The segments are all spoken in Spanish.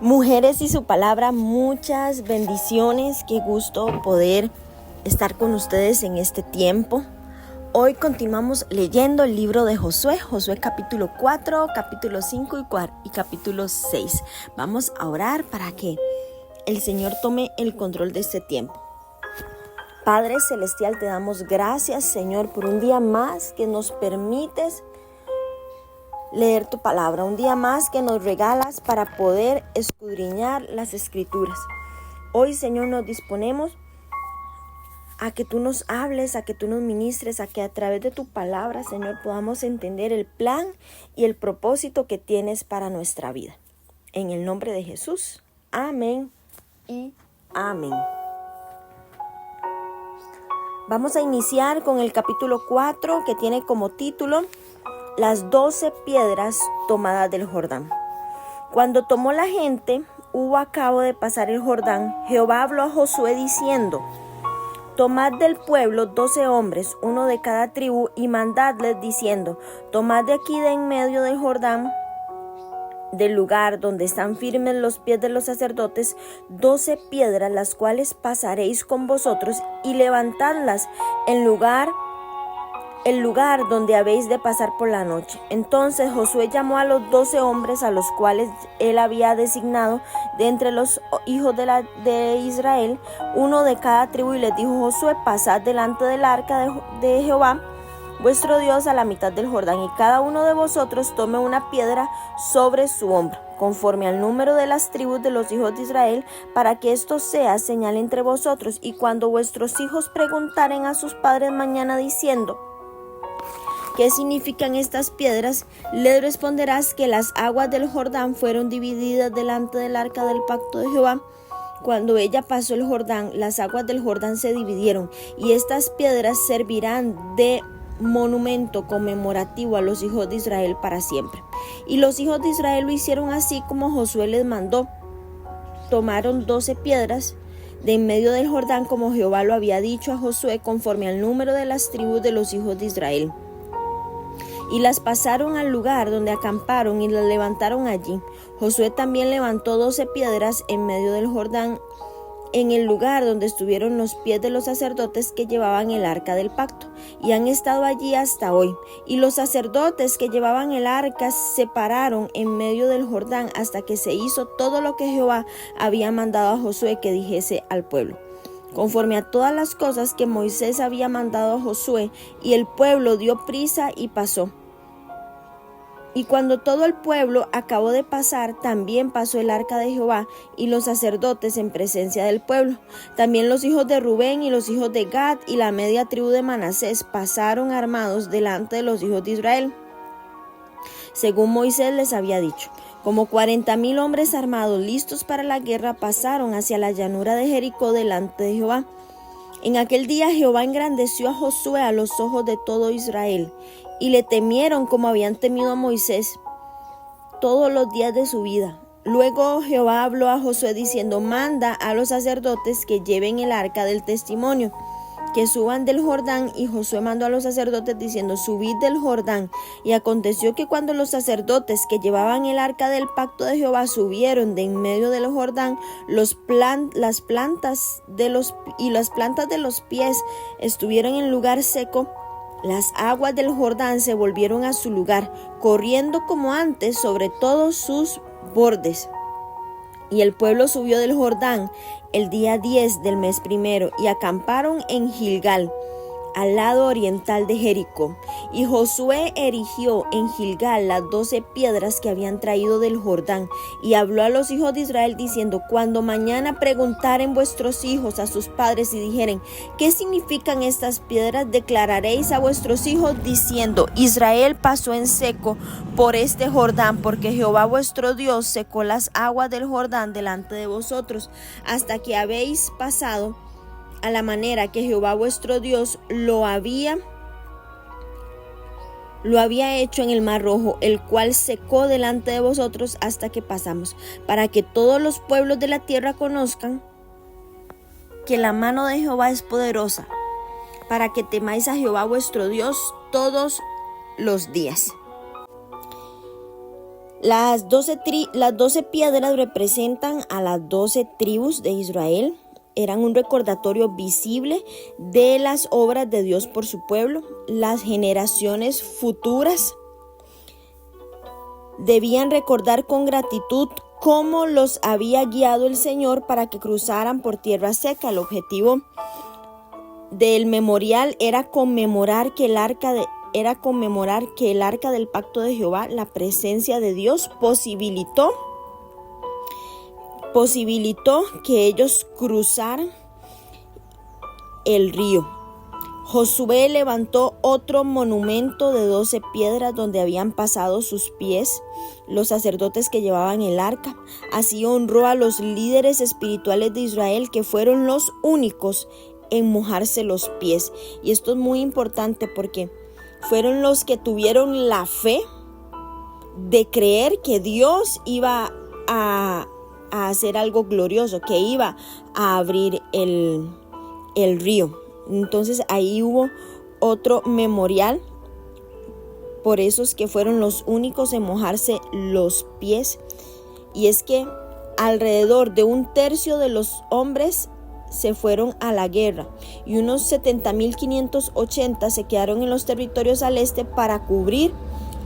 Mujeres y su palabra, muchas bendiciones. Qué gusto poder estar con ustedes en este tiempo. Hoy continuamos leyendo el libro de Josué capítulo 4, capítulo 5 y capítulo 6. Vamos a orar para que el Señor tome el control de este tiempo. Padre Celestial, te damos gracias, Señor, por un día más que nos permites leer tu palabra, un día más que nos regalas para poder escudriñar las Escrituras. Hoy, Señor, nos disponemos a que tú nos hables, a que tú nos ministres, a que a través de tu palabra, Señor, podamos entender el plan y el propósito que tienes para nuestra vida. En el nombre de Jesús, amén y amén. Vamos a iniciar con el capítulo 4, que tiene como título Las 12 piedras tomadas del Jordán. Cuando tomó la gente, hubo a cabo de pasar el Jordán, Jehová habló a Josué diciendo: Tomad del pueblo 12 hombres, uno de cada tribu, y mandadles diciendo: Tomad de aquí de en medio del Jordán, del lugar donde están firmes los pies de los sacerdotes, 12 piedras, las cuales pasaréis con vosotros, y levantadlas el lugar donde habéis de pasar por la noche. Entonces Josué llamó a los 12 hombres a los cuales él había designado de entre los hijos de Israel, uno de cada tribu, y les dijo: Josué, pasad delante del arca de Jehová vuestro Dios a la mitad del Jordán, y cada uno de vosotros tome una piedra sobre su hombro, conforme al número de las tribus de los hijos de Israel, para que esto sea señal entre vosotros. Y cuando vuestros hijos preguntaren a sus padres mañana diciendo: ¿qué significan estas piedras?, les responderás que las aguas del Jordán fueron divididas delante del arca del pacto de Jehová. Cuando ella pasó el Jordán, las aguas del Jordán se dividieron, y estas piedras servirán de monumento conmemorativo a los hijos de Israel para siempre. Y los hijos de Israel lo hicieron así como Josué les mandó. Tomaron 12 piedras de en medio del Jordán, como Jehová lo había dicho a Josué, conforme al número de las tribus de los hijos de Israel. Y las pasaron al lugar donde acamparon y las levantaron allí. Josué también levantó 12 piedras en medio del Jordán, en el lugar donde estuvieron los pies de los sacerdotes que llevaban el arca del pacto, y han estado allí hasta hoy. Y los sacerdotes que llevaban el arca se pararon en medio del Jordán hasta que se hizo todo lo que Jehová había mandado a Josué que dijese al pueblo, conforme a todas las cosas que Moisés había mandado a Josué, y el pueblo dio prisa y pasó. Y cuando todo el pueblo acabó de pasar, también pasó el arca de Jehová y los sacerdotes en presencia del pueblo. También los hijos de Rubén y los hijos de Gad y la media tribu de Manasés pasaron armados delante de los hijos de Israel, según Moisés les había dicho. Como 40,000 hombres armados listos para la guerra pasaron hacia la llanura de Jericó delante de Jehová. En aquel día Jehová engrandeció a Josué a los ojos de todo Israel, y le temieron como habían temido a Moisés todos los días de su vida. Luego Jehová habló a Josué diciendo: Manda a los sacerdotes que lleven el arca del testimonio, que suban del Jordán. Y Josué mandó a los sacerdotes diciendo: Subid del Jordán. Y aconteció que cuando los sacerdotes que llevaban el arca del pacto de Jehová subieron de en medio del Jordán, las plantas de los pies estuvieron en lugar seco, las aguas del Jordán se volvieron a su lugar, corriendo como antes sobre todos sus bordes. Y el pueblo subió del Jordán el día 10 del mes primero, y acamparon en Gilgal, al lado oriental de Jericó. Y Josué erigió en Gilgal las 12 piedras que habían traído del Jordán, y habló a los hijos de Israel diciendo: Cuando mañana preguntaren vuestros hijos a sus padres y dijeren: ¿qué significan estas piedras?, declararéis a vuestros hijos diciendo: Israel pasó en seco por este Jordán, porque Jehová vuestro Dios secó las aguas del Jordán delante de vosotros, hasta que habéis pasado a la manera que Jehová vuestro Dios lo había hecho en el Mar Rojo, el cual secó delante de vosotros hasta que pasamos, para que todos los pueblos de la tierra conozcan que la mano de Jehová es poderosa, para que temáis a Jehová vuestro Dios todos los días. Las 12 piedras representan a las 12 tribus de Israel. Eran un recordatorio visible de las obras de Dios por su pueblo. Las generaciones futuras debían recordar con gratitud cómo los había guiado el Señor para que cruzaran por tierra seca. El objetivo del memorial era conmemorar que el arca del pacto de Jehová, la presencia de Dios, posibilitó que ellos cruzaran el río. Josué levantó otro monumento de 12 piedras donde habían pasado sus pies los sacerdotes que llevaban el arca. Así honró a los líderes espirituales de Israel, que fueron los únicos en mojarse los pies. Y esto es muy importante porque fueron los que tuvieron la fe de creer que Dios iba a hacer algo glorioso, que iba a abrir el río. Entonces ahí hubo otro memorial por esos que fueron los únicos en mojarse los pies. Y es que alrededor de 1/3 de los hombres se fueron a la guerra y unos 70,580 se quedaron en los territorios al este para cubrir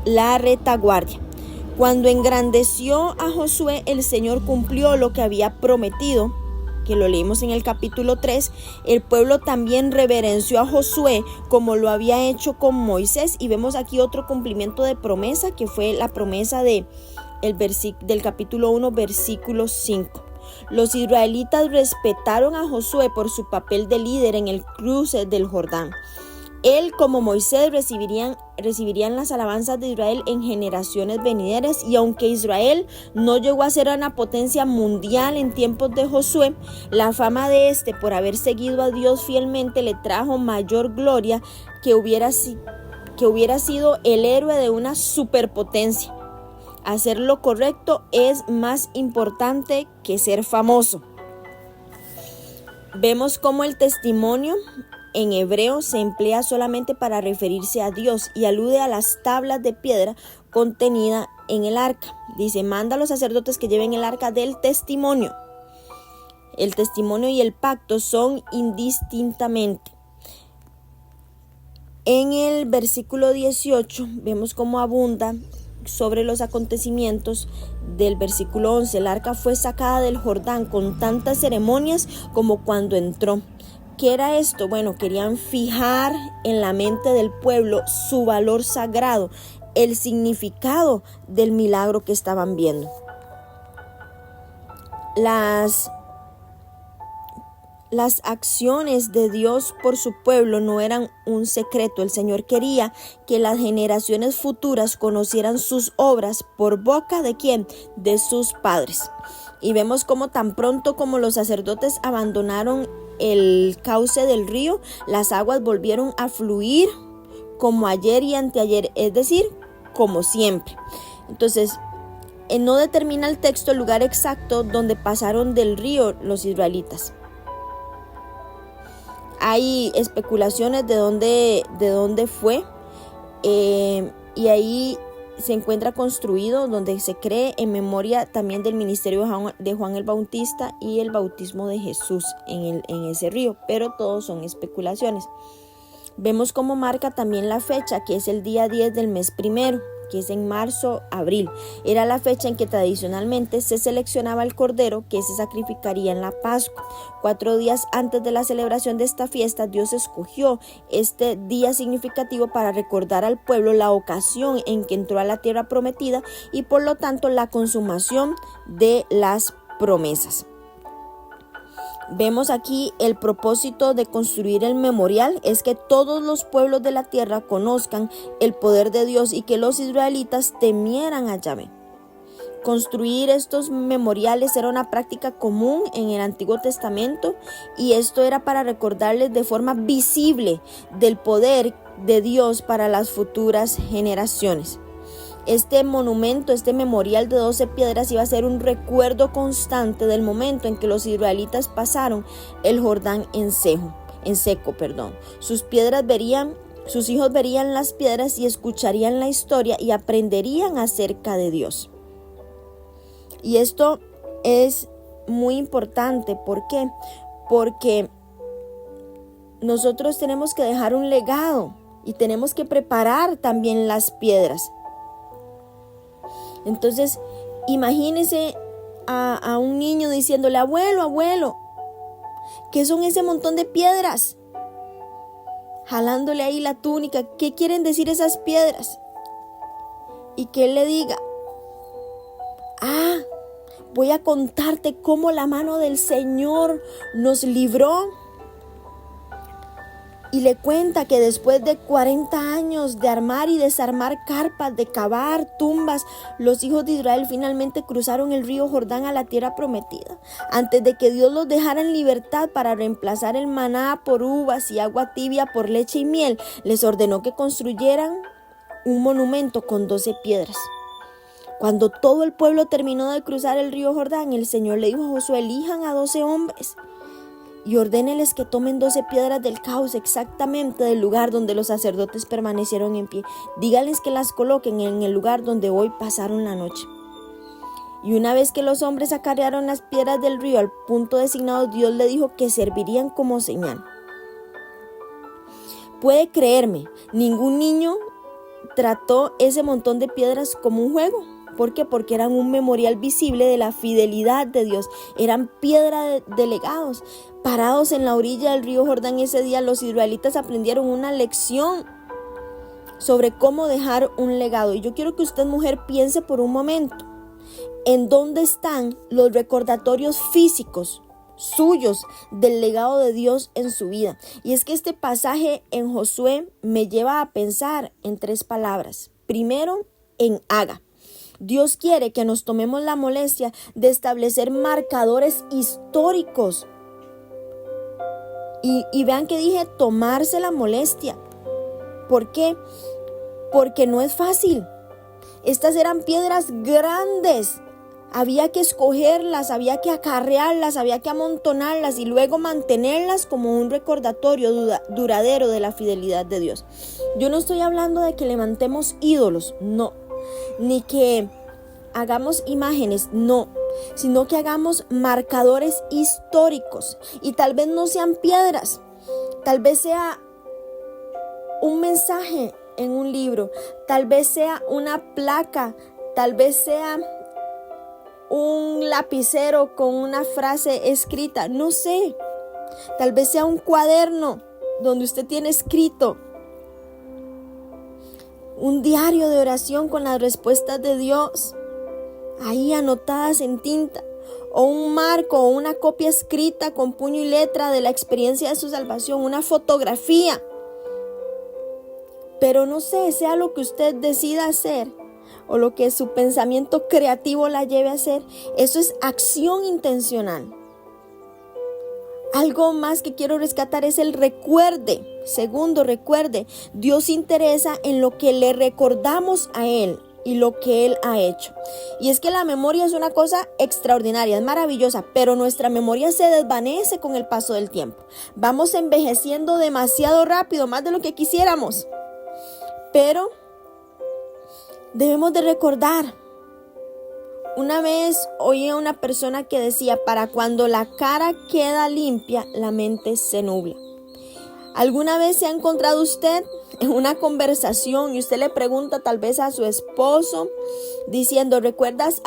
la retaguardia. Cuando engrandeció a Josué, el Señor cumplió lo que había prometido, que lo leímos en el capítulo 3. El pueblo también reverenció a Josué como lo había hecho con Moisés, y vemos aquí otro cumplimiento de promesa, que fue la promesa del capítulo 1, versículo 5. Los israelitas respetaron a Josué por su papel de líder en el cruce del Jordán. Él, como Moisés, recibirían las alabanzas de Israel en generaciones venideras. Y aunque Israel no llegó a ser una potencia mundial en tiempos de Josué, la fama de por haber seguido a Dios fielmente le trajo mayor gloria que hubiera sido el héroe de una superpotencia. Hacer lo correcto es más importante que ser famoso. Vemos cómo el testimonio en hebreo se emplea solamente para referirse a Dios y alude a las tablas de piedra contenidas en el arca. Dice: manda a los sacerdotes que lleven el arca del testimonio. El testimonio y el pacto son indistintamente. En el versículo 18 vemos cómo abunda sobre los acontecimientos del versículo 11. El arca fue sacada del Jordán con tantas ceremonias como cuando entró. ¿Qué era esto? Bueno, querían fijar en la mente del pueblo su valor sagrado, el significado del milagro que estaban viendo. Las acciones de Dios por su pueblo no eran un secreto. El Señor quería que las generaciones futuras conocieran sus obras por boca de ¿quién? De sus padres. Y vemos cómo tan pronto como los sacerdotes abandonaron el cauce del río, las aguas volvieron a fluir como ayer y anteayer, es decir, como siempre. Entonces, no determina el texto el lugar exacto donde pasaron del río los israelitas. Hay especulaciones de dónde fue, y ahí se encuentra construido donde se cree en memoria también del ministerio de Juan el Bautista y el bautismo de Jesús en ese río, pero todos son especulaciones. Vemos cómo marca también la fecha, que es el día 10 del mes primero, que es en marzo-abril. Era la fecha en que tradicionalmente se seleccionaba el cordero que se sacrificaría en la Pascua. 4 días antes de la celebración de esta fiesta, Dios escogió este día significativo para recordar al pueblo la ocasión en que entró a la tierra prometida y por lo tanto la consumación de las promesas. Vemos aquí el propósito de construir el memorial es que todos los pueblos de la tierra conozcan el poder de Dios y que los israelitas temieran a Yahvé. Construir estos memoriales era una práctica común en el Antiguo Testamento, y esto era para recordarles de forma visible del poder de Dios para las futuras generaciones. Este monumento, este memorial de 12 piedras iba a ser un recuerdo constante del momento en que los israelitas pasaron el Jordán en seco. Sus hijos verían las piedras y escucharían la historia y aprenderían acerca de Dios. Y esto es muy importante. ¿Por qué? Porque nosotros tenemos que dejar un legado y tenemos que preparar también las piedras. Entonces, imagínese a un niño diciéndole: abuelo, abuelo, ¿qué son ese montón de piedras? Jalándole ahí la túnica, ¿qué quieren decir esas piedras? Y que él le diga: voy a contarte cómo la mano del Señor nos libró. Y le cuenta que después de 40 años de armar y desarmar carpas, de cavar tumbas, los hijos de Israel finalmente cruzaron el río Jordán a la tierra prometida. Antes de que Dios los dejara en libertad para reemplazar el maná por uvas y agua tibia por leche y miel, les ordenó que construyeran un monumento con 12 piedras. Cuando todo el pueblo terminó de cruzar el río Jordán, el Señor le dijo a Josué: elijan a 12 hombres y ordéneles que tomen 12 piedras del cauce, exactamente del lugar donde los sacerdotes permanecieron en pie. Díganles que las coloquen en el lugar donde hoy pasaron la noche. Y una vez que los hombres acarrearon las piedras del río al punto designado, Dios le dijo que servirían como señal. Puede creerme, ningún niño trató ese montón de piedras como un juego. ¿Por qué? Porque eran un memorial visible de la fidelidad de Dios. Eran piedra de legados. Parados en la orilla del río Jordán ese día, los israelitas aprendieron una lección sobre cómo dejar un legado. Y yo quiero que usted, mujer, piense por un momento en dónde están los recordatorios físicos suyos del legado de Dios en su vida. Y es que este pasaje en Josué me lleva a pensar en 3 palabras. Primero, en haga. Dios quiere que nos tomemos la molestia de establecer marcadores históricos. Y vean que dije tomarse la molestia. ¿Por qué? Porque no es fácil. Estas eran piedras grandes. Había que escogerlas, había que acarrearlas, había que amontonarlas y luego mantenerlas como un recordatorio duradero de la fidelidad de Dios. Yo no estoy hablando de que levantemos ídolos, no. Ni que hagamos imágenes, no, sino que hagamos marcadores históricos. Y tal vez no sean piedras, tal vez sea un mensaje en un libro, tal vez sea una placa, tal vez sea un lapicero con una frase escrita, no sé, tal vez sea un cuaderno donde usted tiene escrito un diario de oración con las respuestas de Dios ahí anotadas en tinta, o un marco o una copia escrita con puño y letra de la experiencia de su salvación, una fotografía. Pero no sé, sea lo que usted decida hacer o lo que su pensamiento creativo la lleve a hacer, eso es acción intencional. Algo más que quiero rescatar es el recuerde. Segundo, recuerde, Dios se interesa en lo que le recordamos a Él y lo que Él ha hecho. Y es que la memoria es una cosa extraordinaria, es maravillosa, pero nuestra memoria se desvanece con el paso del tiempo. Vamos envejeciendo demasiado rápido, más de lo que quisiéramos. Pero debemos de recordar. Una vez oí a una persona que decía: para cuando la cara queda limpia, la mente se nubla. ¿Alguna vez se ha encontrado usted en una conversación y usted le pregunta tal vez a su esposo diciendo: ¿recuerdas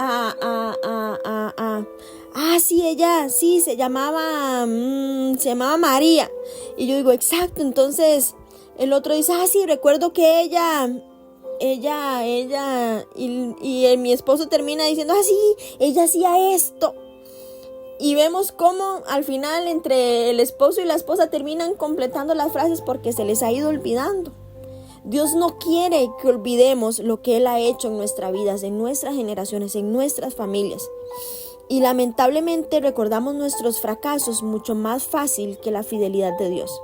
sí, ella, sí, se llamaba María? Y yo digo: exacto. Entonces el otro dice: sí, recuerdo que ella, y mi esposo termina diciendo: sí, ella hacía esto. Y vemos cómo al final entre el esposo y la esposa terminan completando las frases porque se les ha ido olvidando. Dios no quiere que olvidemos lo que Él ha hecho en nuestras vidas, en nuestras generaciones, en nuestras familias. Y lamentablemente recordamos nuestros fracasos mucho más fácil que la fidelidad de Dios.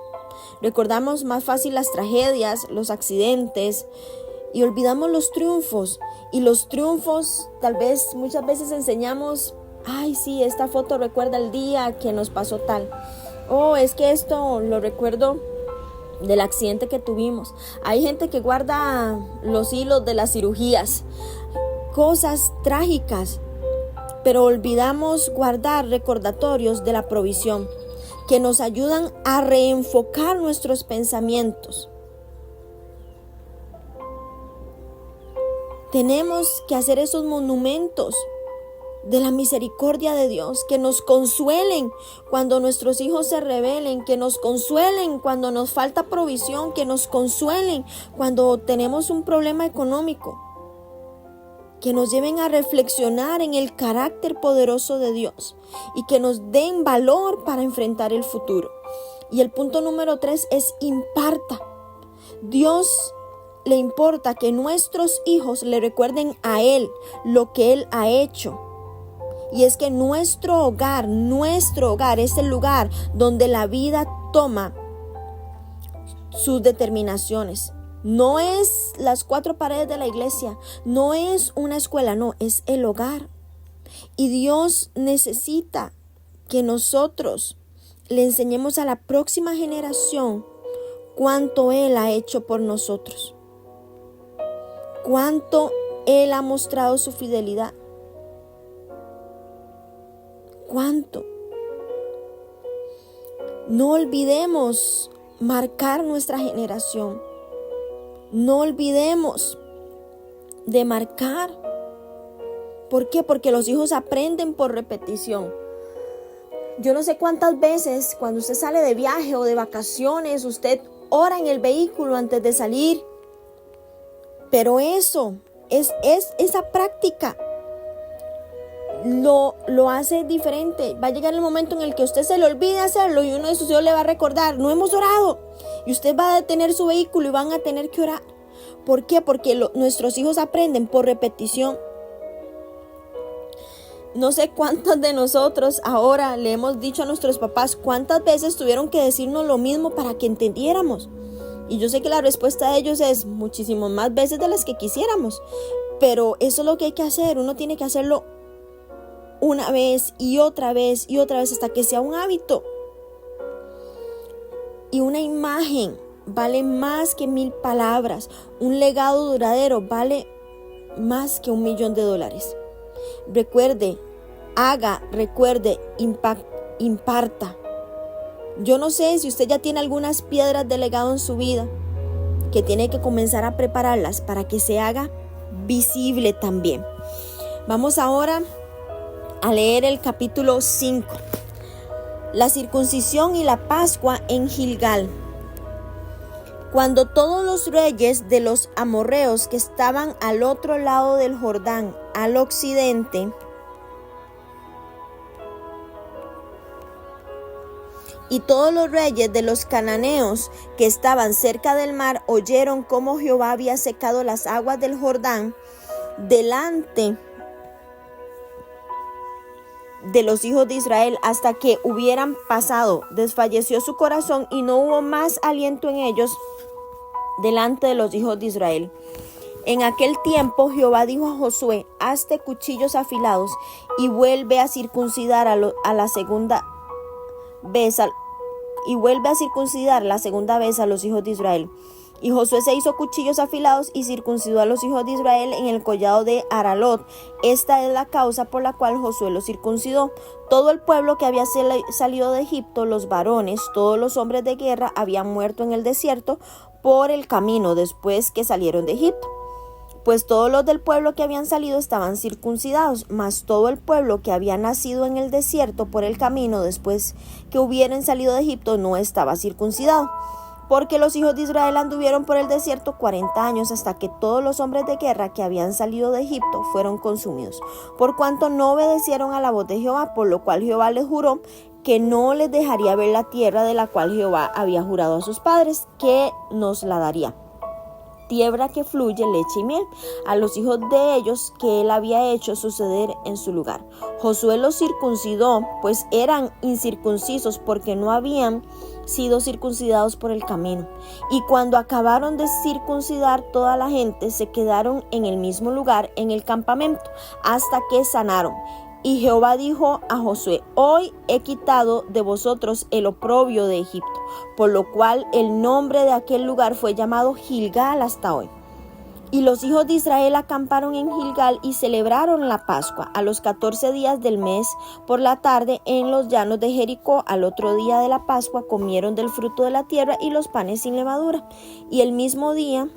Recordamos más fácil las tragedias, los accidentes, y olvidamos los triunfos. Y los triunfos, tal vez muchas veces enseñamos: ay, sí, esta foto recuerda el día que nos pasó tal. Es que esto lo recuerdo del accidente que tuvimos. Hay gente que guarda los hilos de las cirugías, cosas trágicas. pero olvidamos guardar recordatorios de la provisión que nos ayudan a reenfocar nuestros pensamientos. Tenemos que hacer esos monumentos de la misericordia de Dios, que nos consuelen cuando nuestros hijos se rebelen, que nos consuelen cuando nos falta provisión, que nos consuelen cuando tenemos un problema económico, que nos lleven a reflexionar en el carácter poderoso de Dios y que nos den valor para enfrentar el futuro. Y el punto número 3 es imparta. Dios le importa que nuestros hijos le recuerden a Él lo que Él ha hecho. Y es que nuestro hogar es el lugar donde la vida toma sus determinaciones. No es las 4 paredes de la iglesia, no es una escuela, no, es el hogar. Y Dios necesita que nosotros le enseñemos a la próxima generación cuánto Él ha hecho por nosotros, cuánto Él ha mostrado su fidelidad, cuánto. No olvidemos marcar nuestra generación. No olvidemos de marcar. ¿Por qué? Porque los hijos aprenden por repetición. Yo no sé cuántas veces cuando usted sale de viaje o de vacaciones, usted ora en el vehículo antes de salir. Pero eso es esa práctica. Lo hace diferente. Va a llegar el momento en el que usted se le olvide hacerlo y uno de sus hijos le va a recordar: no hemos orado. Y usted va a detener su vehículo y van a tener que orar. ¿Por qué? Porque nuestros hijos aprenden por repetición. No sé cuántos de nosotros ahora le hemos dicho a nuestros papás cuántas veces tuvieron que decirnos lo mismo para que entendiéramos. Y yo sé que la respuesta de ellos es muchísimas más veces de las que quisiéramos. Pero eso es lo que hay que hacer. Uno tiene que hacerlo una vez y otra vez y otra vez hasta que sea un hábito. Y una imagen vale más que 1000 palabras. Un legado duradero vale más que $1,000,000. Recuerde, recuerde, imparta. Yo no sé si usted ya tiene algunas piedras de legado en su vida que tiene que comenzar a prepararlas para que se haga visible también. Vamos ahora a leer el capítulo 5. La circuncisión y la Pascua en Gilgal. Cuando todos los reyes de los amorreos que estaban al otro lado del Jordán, al occidente, y todos los reyes de los cananeos que estaban cerca del mar oyeron cómo Jehová había secado las aguas del Jordán delante de los hijos de Israel hasta que hubieran pasado, desfalleció su corazón y no hubo más aliento en ellos delante de los hijos de Israel. En aquel tiempo Jehová dijo a Josué: hazte cuchillos afilados y vuelve a circuncidar la segunda vez a los hijos de Israel. Y Josué se hizo cuchillos afilados y circuncidó a los hijos de Israel en el collado de Aralot. Esta es la causa por la cual Josué los circuncidó. Todo el pueblo que había salido de Egipto, los varones, todos los hombres de guerra, habían muerto en el desierto por el camino después que salieron de Egipto. Pues todos los del pueblo que habían salido estaban circuncidados, mas todo el pueblo que había nacido en el desierto por el camino después que hubieran salido de Egipto no estaba circuncidado. Porque los hijos de Israel anduvieron por el desierto 40 años hasta que todos los hombres de guerra que habían salido de Egipto fueron consumidos, por cuanto no obedecieron a la voz de Jehová, por lo cual Jehová les juró que no les dejaría ver la tierra de la cual Jehová había jurado a sus padres, que nos la daría. Tierra que fluye leche y miel, a los hijos de ellos que él había hecho suceder en su lugar. Josué los circuncidó, pues eran incircuncisos porque no habían sido circuncidados por el camino. Y cuando acabaron de circuncidar, toda la gente se quedaron en el mismo lugar en el campamento hasta que sanaron. Y Jehová dijo a Josué: hoy he quitado de vosotros el oprobio de Egipto, por lo cual el nombre de aquel lugar fue llamado Gilgal hasta hoy. Y los hijos de Israel acamparon en Gilgal y celebraron la Pascua a los 14 días del mes por la tarde en los llanos de Jericó. Al otro día de la Pascua comieron del fruto de la tierra y los panes sin levadura. Y el mismo día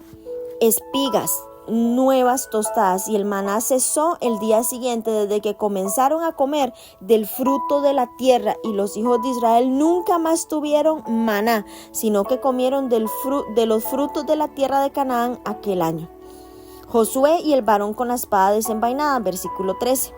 espigas nuevas tostadas, y el maná cesó el día siguiente desde que comenzaron a comer del fruto de la tierra. Y los hijos de Israel nunca más tuvieron maná, sino que comieron de los frutos de la tierra de Canaán aquel año. Josué y el varón con la espada desenvainada, versículo 13.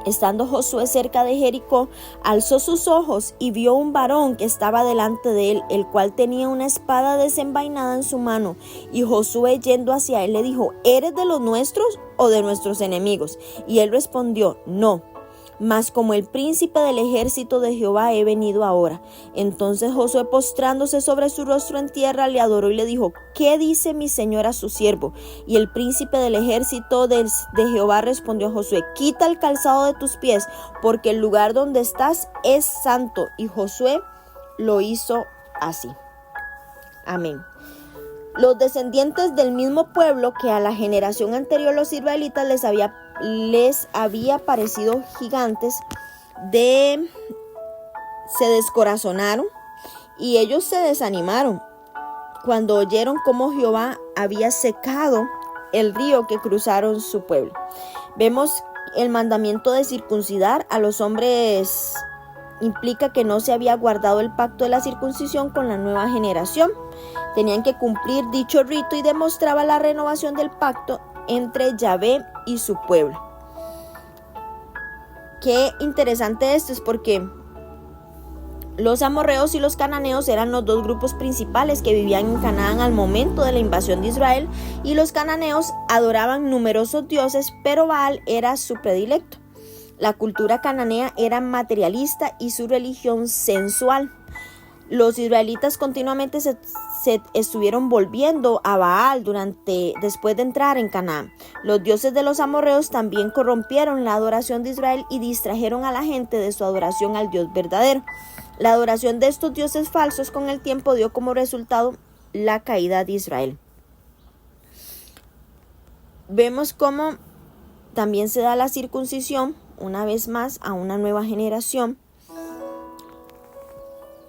Estando Josué cerca de Jericó, alzó sus ojos y vio un varón que estaba delante de él, el cual tenía una espada desenvainada en su mano. Y Josué, yendo hacia él, le dijo: ¿Eres de los nuestros o de nuestros enemigos? Y él respondió: No, mas como el príncipe del ejército de Jehová he venido ahora. Entonces Josué, postrándose sobre su rostro en tierra, le adoró y le dijo: ¿Qué dice mi señor a su siervo? Y el príncipe del ejército de Jehová respondió a Josué: Quita el calzado de tus pies, porque el lugar donde estás es santo. Y Josué lo hizo así. Amén. Los descendientes del mismo pueblo que a la generación anterior los israelitas les había parecido gigantes, se descorazonaron y ellos se desanimaron cuando oyeron cómo Jehová había secado el río que cruzaron su pueblo. Vemos el mandamiento de circuncidar a los hombres implica que no se había guardado el pacto de la circuncisión con la nueva generación. Tenían que cumplir dicho rito y demostraba la renovación del pacto entre Yahvé y su pueblo. Qué interesante esto es porque los amorreos y los cananeos eran los dos grupos principales que vivían en Canaán al momento de la invasión de Israel, y los cananeos adoraban numerosos dioses, pero Baal era su predilecto. La cultura cananea era materialista y su religión sensual. Los israelitas continuamente se estuvieron volviendo a Baal después de entrar en Canaán. Los dioses de los amorreos también corrompieron la adoración de Israel y distrajeron a la gente de su adoración al Dios verdadero. La adoración de estos dioses falsos con el tiempo dio como resultado la caída de Israel. Vemos cómo también se da la circuncisión una vez más a una nueva generación.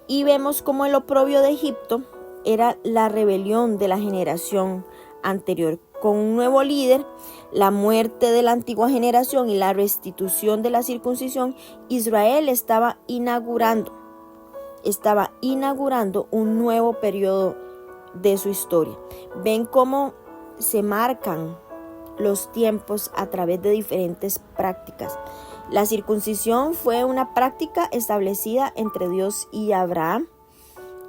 Y vemos cómo el oprobio de Egipto era la rebelión de la generación anterior. Con un nuevo líder, la muerte de la antigua generación y la restitución de la circuncisión, Israel estaba inaugurando un nuevo periodo de su historia. Ven cómo se marcan los tiempos a través de diferentes prácticas. La circuncisión fue una práctica establecida entre Dios y Abraham,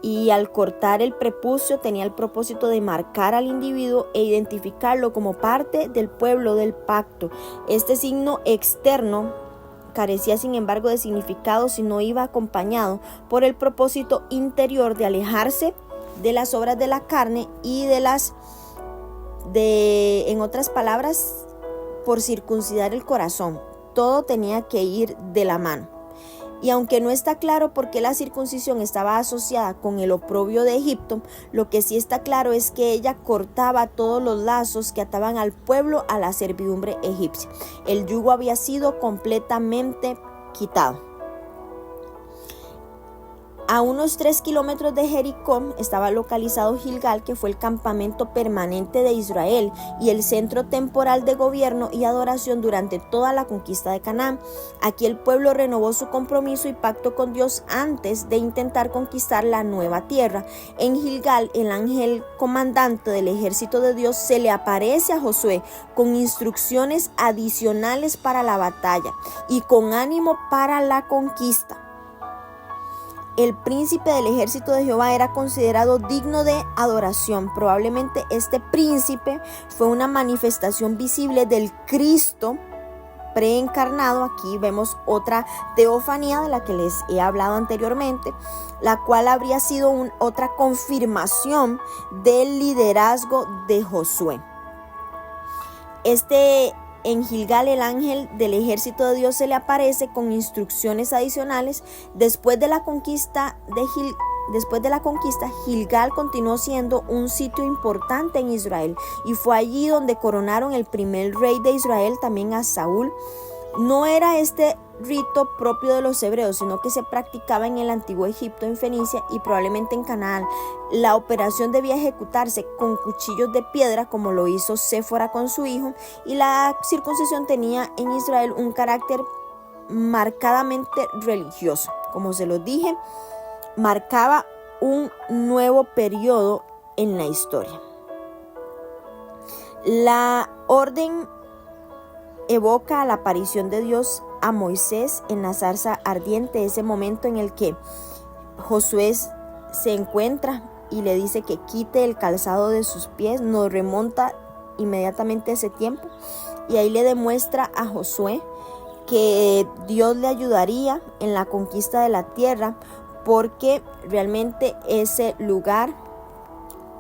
y al cortar el prepucio tenía el propósito de marcar al individuo e identificarlo como parte del pueblo del pacto. Este signo externo carecía, sin embargo, de significado si no iba acompañado por el propósito interior de alejarse de las obras de la carne y en otras palabras, por circuncidar el corazón. Todo tenía que ir de la mano. Y aunque no está claro por qué la circuncisión estaba asociada con el oprobio de Egipto, lo que sí está claro es que ella cortaba todos los lazos que ataban al pueblo a la servidumbre egipcia. El yugo había sido completamente quitado. A unos 3 kilómetros de Jericó estaba localizado Gilgal, que fue el campamento permanente de Israel y el centro temporal de gobierno y adoración durante toda la conquista de Canaán. Aquí el pueblo renovó su compromiso y pacto con Dios antes de intentar conquistar la nueva tierra. En Gilgal, el ángel comandante del ejército de Dios se le aparece a Josué con instrucciones adicionales para la batalla y con ánimo para la conquista. El príncipe del ejército de Jehová era considerado digno de adoración. Probablemente este príncipe fue una manifestación visible del Cristo preencarnado. Aquí vemos otra teofanía de la que les he hablado anteriormente, la cual habría sido otra confirmación del liderazgo de Josué. En Gilgal, el ángel del ejército de Dios se le aparece con instrucciones adicionales. Después de la conquista después de la conquista, Gilgal continuó siendo un sitio importante en Israel y fue allí donde coronaron el primer rey de Israel, también a Saúl. No era este rito propio de los hebreos, sino que se practicaba en el antiguo Egipto, en Fenicia y probablemente en Canaán. La operación debía ejecutarse con cuchillos de piedra, como lo hizo Séfora con su hijo, y la circuncisión tenía en Israel un carácter marcadamente religioso. Como se los dije, marcaba un nuevo periodo en la historia. La orden evoca la aparición de Dios a Moisés en la zarza ardiente, ese momento en el que Josué se encuentra y le dice que quite el calzado de sus pies. Nos remonta inmediatamente ese tiempo y ahí le demuestra a Josué que Dios le ayudaría en la conquista de la tierra, porque realmente ese lugar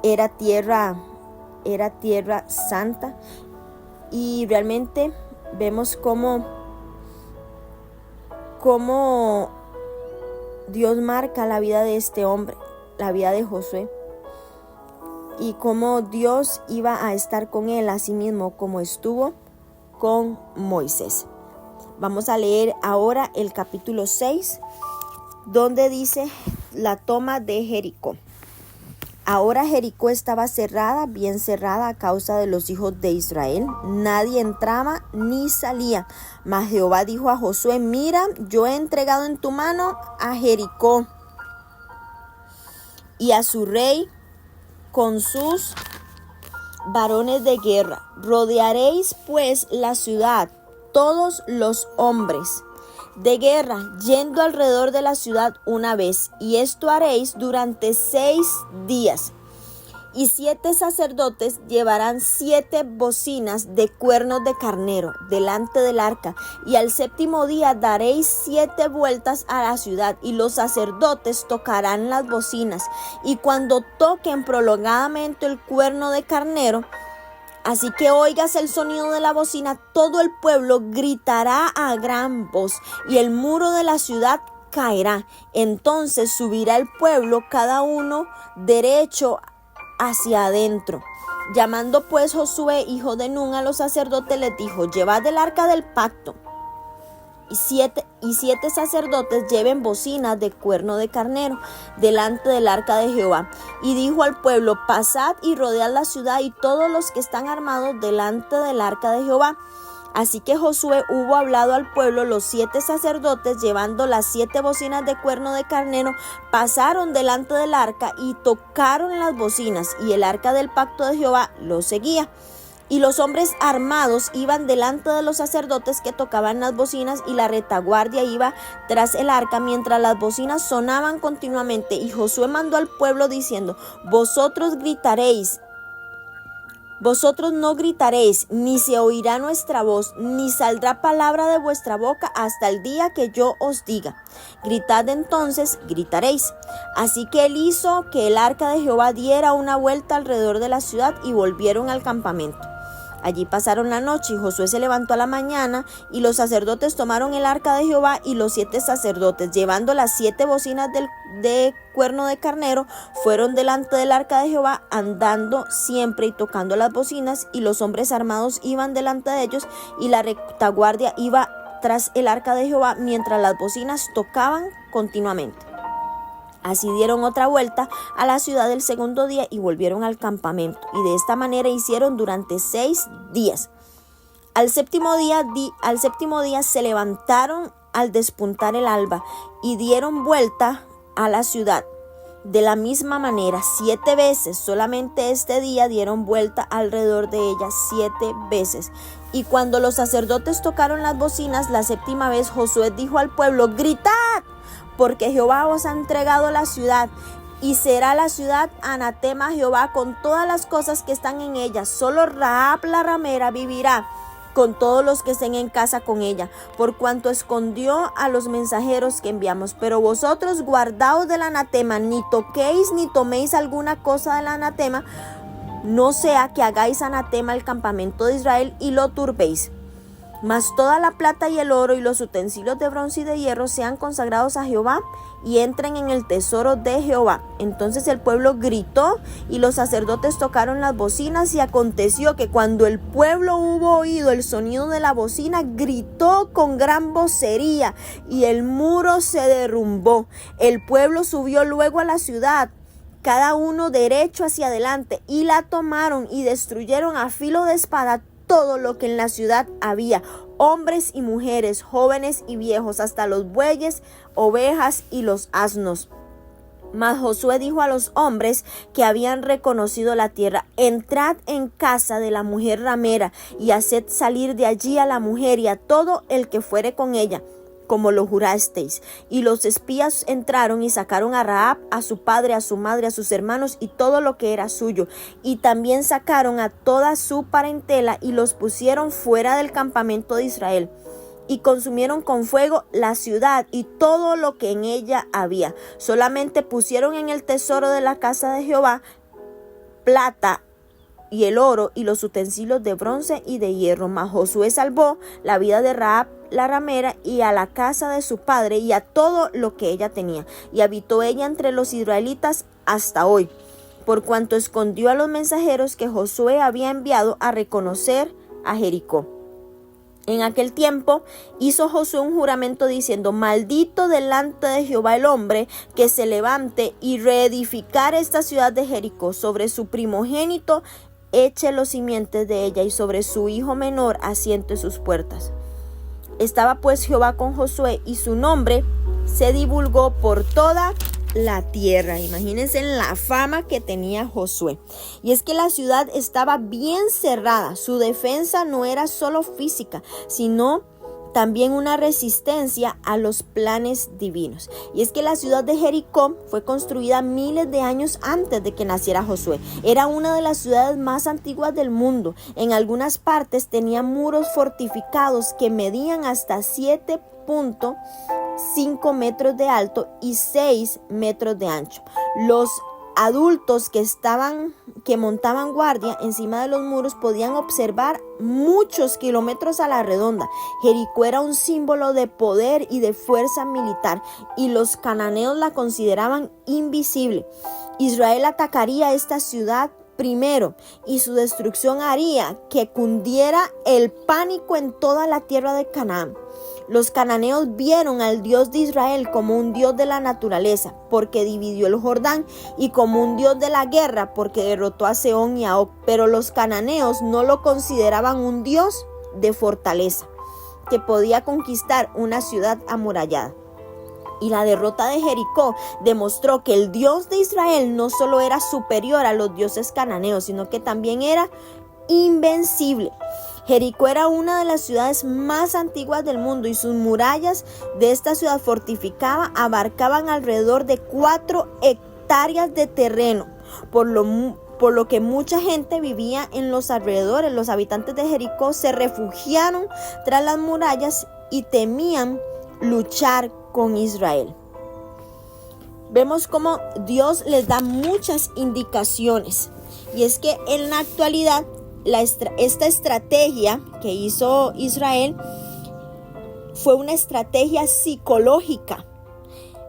era tierra santa, y realmente vemos cómo Dios marca la vida de este hombre, la vida de Josué, y cómo Dios iba a estar con él, así mismo como estuvo con Moisés. Vamos a leer ahora el capítulo 6, donde dice la toma de Jericó. Ahora Jericó estaba cerrada, bien cerrada, a causa de los hijos de Israel. Nadie entraba ni salía. Mas Jehová dijo a Josué: mira, yo he entregado en tu mano a Jericó y a su rey con sus varones de guerra. Rodearéis pues la ciudad, todos los hombres de guerra, yendo alrededor de la ciudad una vez, y esto haréis durante 6 días. Y 7 sacerdotes llevarán 7 bocinas de cuernos de carnero delante del arca, y al 7º día daréis 7 vueltas a la ciudad, y los sacerdotes tocarán las bocinas, y cuando toquen prolongadamente el cuerno de carnero, así que oigas el sonido de la bocina, todo el pueblo gritará a gran voz, y el muro de la ciudad caerá. Entonces subirá el pueblo, cada uno derecho hacia adentro. Llamando pues Josué, hijo de Nun, a los sacerdotes, les dijo: llevad el arca del pacto, y siete sacerdotes lleven bocinas de cuerno de carnero delante del arca de Jehová. Y dijo al pueblo: pasad y rodead la ciudad, y todos los que están armados delante del arca de Jehová. Así que Josué hubo hablado al pueblo, los 7 sacerdotes, llevando las 7 bocinas de cuerno de carnero, pasaron delante del arca y tocaron las bocinas, y el arca del pacto de Jehová los seguía. Y los hombres armados iban delante de los sacerdotes que tocaban las bocinas, y la retaguardia iba tras el arca mientras las bocinas sonaban continuamente. Y Josué mandó al pueblo diciendo: vosotros no gritaréis, ni se oirá nuestra voz, ni saldrá palabra de vuestra boca hasta el día que yo os diga. Gritad entonces, gritaréis. Así que él hizo que el arca de Jehová diera una vuelta alrededor de la ciudad, y volvieron al campamento. Allí pasaron la noche, y Josué se levantó a la mañana, y los sacerdotes tomaron el arca de Jehová, y los 7 sacerdotes, llevando las 7 bocinas de cuerno de carnero, fueron delante del arca de Jehová, andando siempre y tocando las bocinas, y los hombres armados iban delante de ellos, y la retaguardia iba tras el arca de Jehová, mientras las bocinas tocaban continuamente. Así dieron otra vuelta a la ciudad el 2º día y volvieron al campamento. Y de esta manera hicieron durante 6 días. Al séptimo día se levantaron al despuntar el alba y dieron vuelta a la ciudad. De la misma manera, 7 veces, solamente este día dieron vuelta alrededor de ella 7 veces. Y cuando los sacerdotes tocaron las bocinas la 7ª vez, Josué dijo al pueblo: gritad, porque Jehová os ha entregado la ciudad, y será la ciudad anatema a Jehová con todas las cosas que están en ella. Solo Rahab la ramera vivirá con todos los que estén en casa con ella, por cuanto escondió a los mensajeros que enviamos. Pero vosotros guardaos del anatema, ni toquéis ni toméis alguna cosa del anatema, no sea que hagáis anatema el campamento de Israel y lo turbéis. Mas toda la plata y el oro y los utensilios de bronce y de hierro sean consagrados a Jehová y entren en el tesoro de Jehová. Entonces el pueblo gritó y los sacerdotes tocaron las bocinas, y aconteció que cuando el pueblo hubo oído el sonido de la bocina, gritó con gran vocería y el muro se derrumbó. El pueblo subió luego a la ciudad, cada uno derecho hacia adelante, y la tomaron y destruyeron a filo de espada todo lo que en la ciudad había, hombres y mujeres, jóvenes y viejos, hasta los bueyes, ovejas y los asnos. Mas Josué dijo a los hombres que habían reconocido la tierra: entrad en casa de la mujer ramera y haced salir de allí a la mujer y a todo el que fuere con ella, como lo jurasteis. Y los espías entraron y sacaron a Rahab, a su padre, a su madre, a sus hermanos y todo lo que era suyo. Y también sacaron a toda su parentela y los pusieron fuera del campamento de Israel. Y consumieron con fuego la ciudad y todo lo que en ella había. Solamente pusieron en el tesoro de la casa de Jehová plata y el oro y los utensilios de bronce y de hierro. Mas Josué salvó la vida de Rahab la ramera y a la casa de su padre y a todo lo que ella tenía. Y habitó ella entre los israelitas hasta hoy, por cuanto escondió a los mensajeros que Josué había enviado a reconocer a Jericó. En aquel tiempo hizo Josué un juramento diciendo: maldito delante de Jehová el hombre que se levante y reedificar esta ciudad de Jericó. Sobre su primogénito eche los simientes de ella, y sobre su hijo menor asiente sus puertas. Estaba pues Jehová con Josué, y su nombre se divulgó por toda la tierra. Imagínense la fama que tenía Josué. Y es que la ciudad estaba bien cerrada. Su defensa no era solo física, sino también una resistencia a los planes divinos. Y es que la ciudad de Jericó fue construida miles de años antes de que naciera Josué. Era una de las ciudades más antiguas del mundo. En algunas partes tenía muros fortificados que medían hasta 7.5 metros de alto y 6 metros de ancho. Los adultos que montaban guardia encima de los muros podían observar muchos kilómetros a la redonda. Jericó era un símbolo de poder y de fuerza militar, y los cananeos la consideraban invisible. Israel atacaría esta ciudad primero, y su destrucción haría que cundiera el pánico en toda la tierra de Canaán. Los cananeos vieron al Dios de Israel como un Dios de la naturaleza, porque dividió el Jordán, y como un Dios de la guerra, porque derrotó a Sehón y a Og. Pero los cananeos no lo consideraban un Dios de fortaleza, que podía conquistar una ciudad amurallada. Y la derrota de Jericó demostró que el Dios de Israel no solo era superior a los dioses cananeos, sino que también era invencible. Jericó era una de las ciudades más antiguas del mundo, y sus murallas de esta ciudad fortificada abarcaban alrededor de 4 hectáreas de terreno, por lo que mucha gente vivía en los alrededores. Los habitantes de Jericó se refugiaron tras las murallas y temían luchar con Israel. Vemos cómo Dios les da muchas indicaciones, y es que en la actualidad esta estrategia que hizo Israel fue una estrategia psicológica.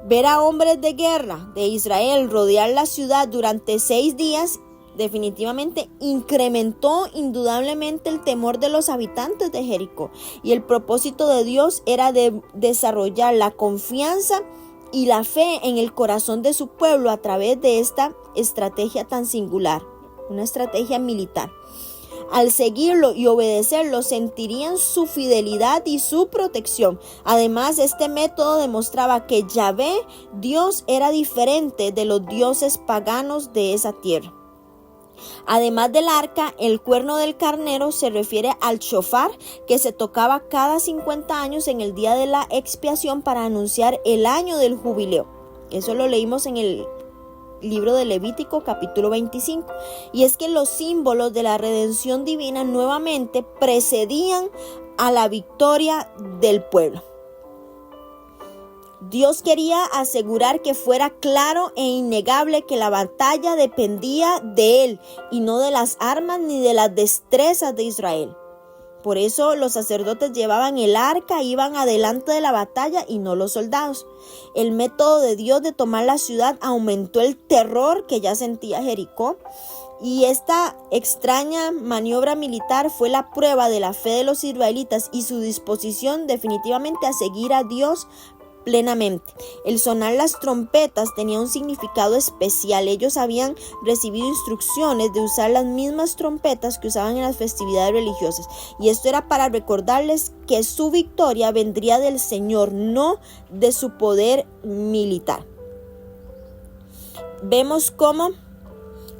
Ver a hombres de guerra de Israel rodear la ciudad durante 6 días definitivamente incrementó indudablemente el temor de los habitantes de Jericó. Y el propósito de Dios era de desarrollar la confianza y la fe en el corazón de su pueblo a través de esta estrategia tan singular, una estrategia militar. Al seguirlo y obedecerlo, sentirían su fidelidad y su protección. Además, este método demostraba que Yahvé, Dios, era diferente de los dioses paganos de esa tierra. Además del arca, el cuerno del carnero se refiere al shofar, que se tocaba cada 50 años en el día de la expiación para anunciar el año del jubileo. Eso lo leímos en el libro de Levítico capítulo 25. Y es que los símbolos de la redención divina nuevamente precedían a la victoria del pueblo. Dios quería asegurar que fuera claro e innegable que la batalla dependía de él y no de las armas ni de las destrezas de Israel. Por eso los sacerdotes llevaban el arca, iban adelante de la batalla y no los soldados. El método de Dios de tomar la ciudad aumentó el terror que ya sentía Jericó. Y esta extraña maniobra militar fue la prueba de la fe de los israelitas y su disposición definitivamente a seguir a Dios plenamente. El sonar las trompetas tenía un significado especial. Ellos habían recibido instrucciones de usar las mismas trompetas que usaban en las festividades religiosas. Y esto era para recordarles que su victoria vendría del Señor, no de su poder militar. Vemos cómo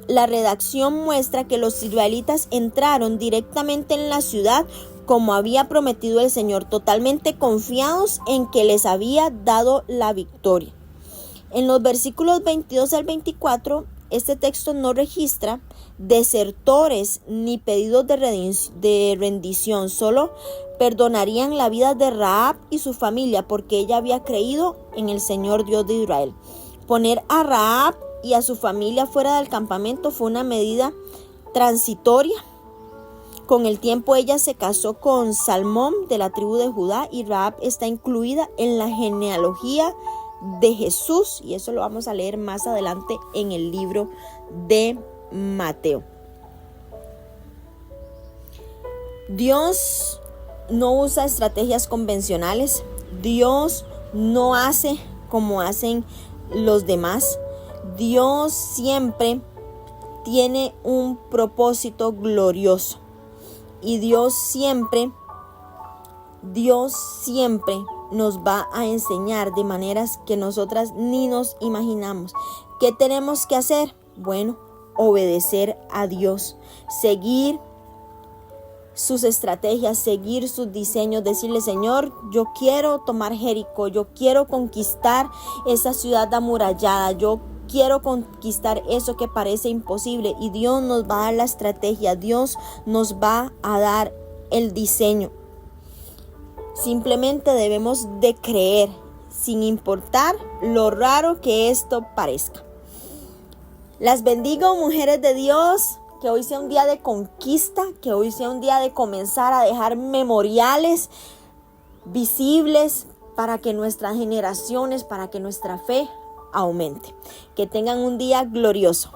la redacción muestra que los israelitas entraron directamente en la ciudad como había prometido el Señor, totalmente confiados en que les había dado la victoria. En los versículos 22 al 24, este texto no registra desertores ni pedidos de rendición, solo perdonarían la vida de Rahab y su familia porque ella había creído en el Señor Dios de Israel. Poner a Rahab y a su familia fuera del campamento fue una medida transitoria. Con el tiempo ella se casó con Salmón de la tribu de Judá y Rahab está incluida en la genealogía de Jesús, y eso lo vamos a leer más adelante en el libro de Mateo. Dios no usa estrategias convencionales. Dios no hace como hacen los demás. Dios siempre tiene un propósito glorioso. Y Dios siempre nos va a enseñar de maneras que nosotras ni nos imaginamos. ¿Qué tenemos que hacer? Bueno, obedecer a Dios, seguir sus estrategias, seguir sus diseños, decirle: Señor, yo quiero tomar Jericó, yo quiero conquistar esa ciudad amurallada, yo quiero conquistar eso que parece imposible, y Dios nos va a dar la estrategia, Dios nos va a dar el diseño. Simplemente debemos de creer, sin importar lo raro que esto parezca. Las bendigo, mujeres de Dios, que hoy sea un día de conquista, que hoy sea un día de comenzar a dejar memoriales visibles para que nuestras generaciones, para que nuestra fe aumente. Que tengan un día glorioso.